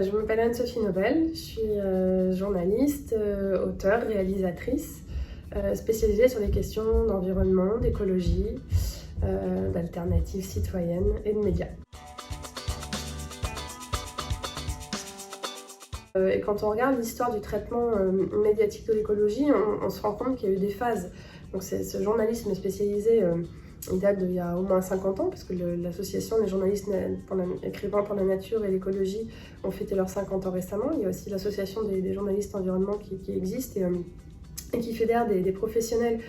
Je m'appelle Anne-Sophie Nobel, je suis journaliste, auteure, réalisatrice, spécialisée sur les questions d'environnement, d'écologie, d'alternatives citoyennes et de médias. Et quand on regarde l'histoire du traitement médiatique de l'écologie, on se rend compte qu'il y a eu des phases. Donc ce journalisme spécialisé, il date d'il y a au moins 50 ans, parce que l'association des journalistes écrivains pour la nature et l'écologie ont fêté leurs 50 ans récemment. Il y a aussi l'association des journalistes environnement qui existe et qui fédère des professionnels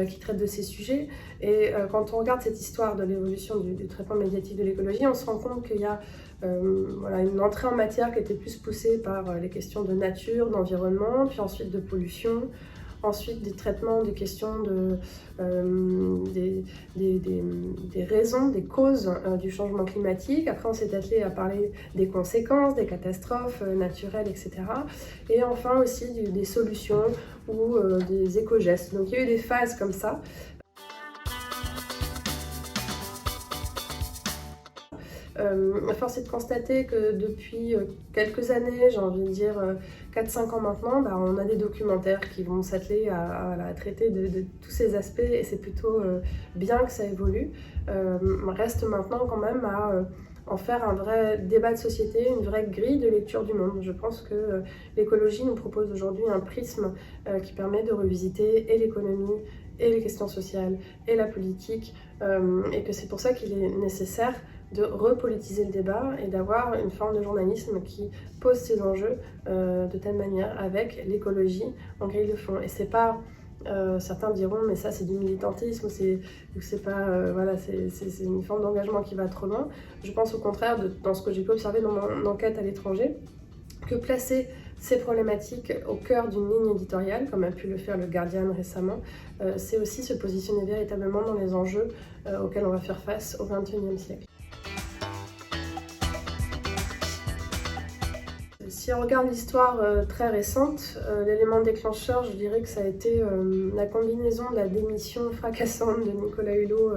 qui traitent de ces sujets. Et quand on regarde cette histoire de l'évolution du traitement médiatique de l'écologie, on se rend compte qu'il y a une entrée en matière qui était plus poussée par les questions de nature, d'environnement, puis ensuite de pollution, ensuite des traitements des questions des raisons, des causes du changement climatique. Après, on s'est attelé à parler des conséquences, des catastrophes naturelles, etc. Et enfin aussi des solutions ou des éco-gestes. Donc il y a eu des phases comme ça. Force est de constater que depuis quelques années, j'ai envie de dire 4-5 ans maintenant, on a des documentaires qui vont s'atteler à traiter de tous ces aspects et c'est plutôt bien que ça évolue. Reste maintenant quand même à en faire un vrai débat de société, une vraie grille de lecture du monde. Je pense que l'écologie nous propose aujourd'hui un prisme qui permet de revisiter et l'économie, et les questions sociales, et la politique, et que c'est pour ça qu'il est nécessaire de repolitiser le débat et d'avoir une forme de journalisme qui pose ces enjeux de telle manière avec l'écologie en grille de fond. Et c'est pas, certains diront, mais ça c'est du militantisme, c'est pas, c'est une forme d'engagement qui va trop loin. Je pense au contraire, dans ce que j'ai pu observer dans mon enquête à l'étranger, que placer ces problématiques au cœur d'une ligne éditoriale, comme a pu le faire le Guardian récemment, c'est aussi se positionner véritablement dans les enjeux auxquels on va faire face au XXIe siècle. Si on regarde l'histoire très récente, l'élément déclencheur, je dirais que ça a été la combinaison de la démission fracassante de Nicolas Hulot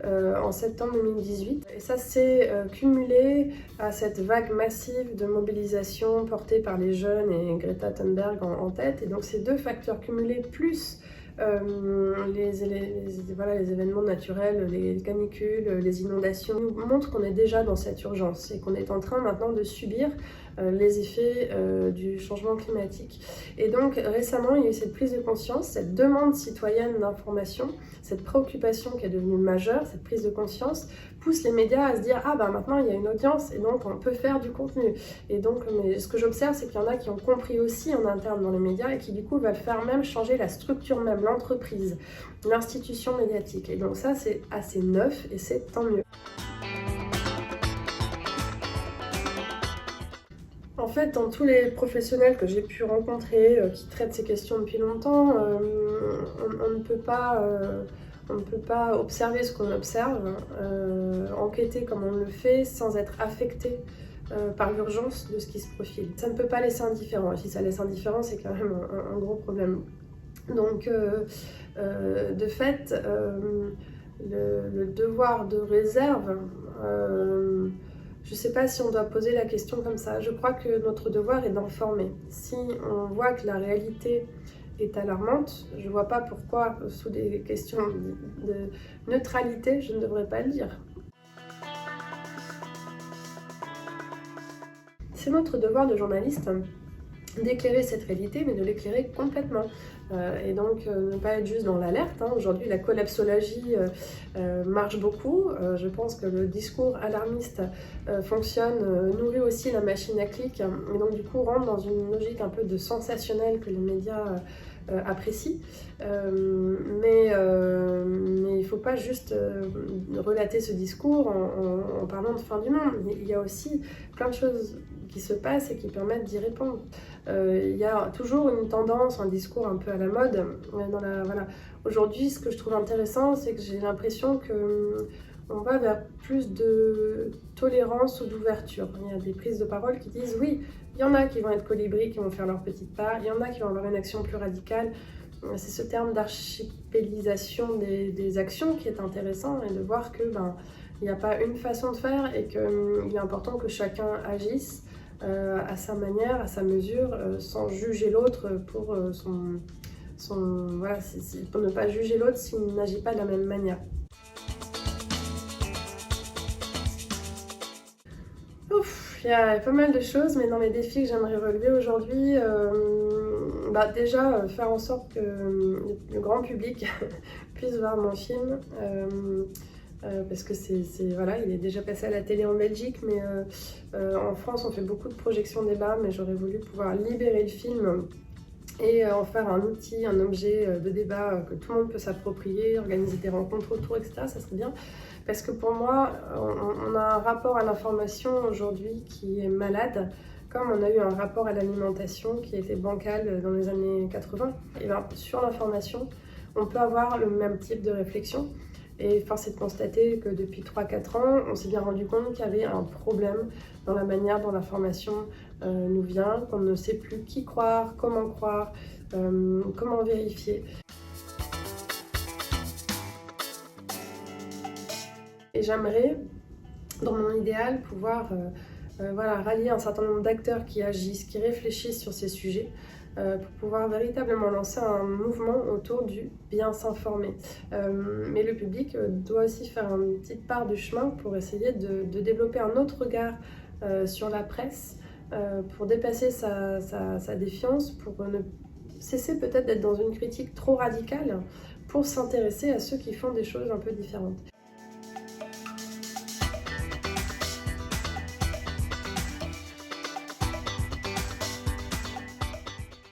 en septembre 2018. Et ça s'est cumulé à cette vague massive de mobilisation portée par les jeunes et Greta Thunberg en tête. Et donc ces deux facteurs cumulés plus les événements naturels, les canicules, les inondations, nous montrent qu'on est déjà dans cette urgence et qu'on est en train maintenant de subir les effets du changement climatique. Et donc récemment, il y a eu cette prise de conscience, cette demande citoyenne d'information, cette préoccupation qui est devenue majeure, cette prise de conscience pousse les médias à se dire « Ah maintenant il y a une audience et donc on peut faire du contenu ». Et donc ce que j'observe, c'est qu'il y en a qui ont compris aussi en interne dans les médias et qui du coup veulent faire même changer la structure même, l'entreprise, l'institution médiatique. Et donc ça c'est assez neuf et c'est tant mieux. En fait, dans tous les professionnels que j'ai pu rencontrer qui traitent ces questions depuis longtemps, on ne peut pas observer ce qu'on observe, enquêter comme on le fait sans être affecté par l'urgence de ce qui se profile. Ça ne peut pas laisser indifférent. Si ça laisse indifférent, c'est quand même un gros problème. Donc, de fait, le devoir de réserve, je ne sais pas si on doit poser la question comme ça. Je crois que notre devoir est d'informer. Si on voit que la réalité est alarmante, je ne vois pas pourquoi, sous des questions de neutralité, je ne devrais pas le dire. C'est notre devoir de journaliste d'éclairer cette réalité, mais de l'éclairer complètement. Et donc ne pas être juste dans l'alerte. Aujourd'hui, la collapsologie marche beaucoup. Je pense que le discours alarmiste fonctionne, nourrit aussi la machine à clics, et donc du coup rentre dans une logique un peu de sensationnel que les médias apprécient. Mais il ne faut pas juste relater ce discours en parlant de fin du monde. Il y a aussi plein de choses qui se passent et qui permettent d'y répondre. Il y a toujours une tendance, un discours un peu à la mode. Aujourd'hui, ce que je trouve intéressant, c'est que j'ai l'impression qu'on va vers plus de tolérance ou d'ouverture. Il y a des prises de parole qui disent oui, il y en a qui vont être colibris, qui vont faire leur petite part, il y en a qui vont avoir une action plus radicale. C'est ce terme d'archipélisation des actions qui est intéressant, et de voir que il n'y a pas une façon de faire et qu'il est important que chacun agisse à sa manière, à sa mesure, sans juger l'autre pour voilà, pour ne pas juger l'autre s'il n'agit pas de la même manière. Ouf, il y a pas mal de choses, mais dans les défis que j'aimerais relever aujourd'hui, déjà faire en sorte que le grand public puisse voir mon film. Parce que voilà, il est déjà passé à la télé en Belgique, mais en France on fait beaucoup de projections débat, mais j'aurais voulu pouvoir libérer le film et en faire un outil, un objet de débat que tout le monde peut s'approprier, organiser des rencontres autour, etc. Ça serait bien. Parce que pour moi, on a un rapport à l'information aujourd'hui qui est malade, comme on a eu un rapport à l'alimentation qui était bancal dans les années 80. Et bien, sur l'information, on peut avoir le même type de réflexion. Et force est de constater que depuis 3-4 ans, on s'est bien rendu compte qu'il y avait un problème dans la manière dont l'information nous vient, qu'on ne sait plus qui croire, comment vérifier. Et j'aimerais, dans mon idéal, pouvoir rallier un certain nombre d'acteurs qui agissent, qui réfléchissent sur ces sujets, pour pouvoir véritablement lancer un mouvement autour du bien s'informer. Mais le public doit aussi faire une petite part du chemin pour essayer de développer un autre regard sur la presse, pour dépasser sa défiance, pour ne cesser peut-être d'être dans une critique trop radicale, pour s'intéresser à ceux qui font des choses un peu différentes.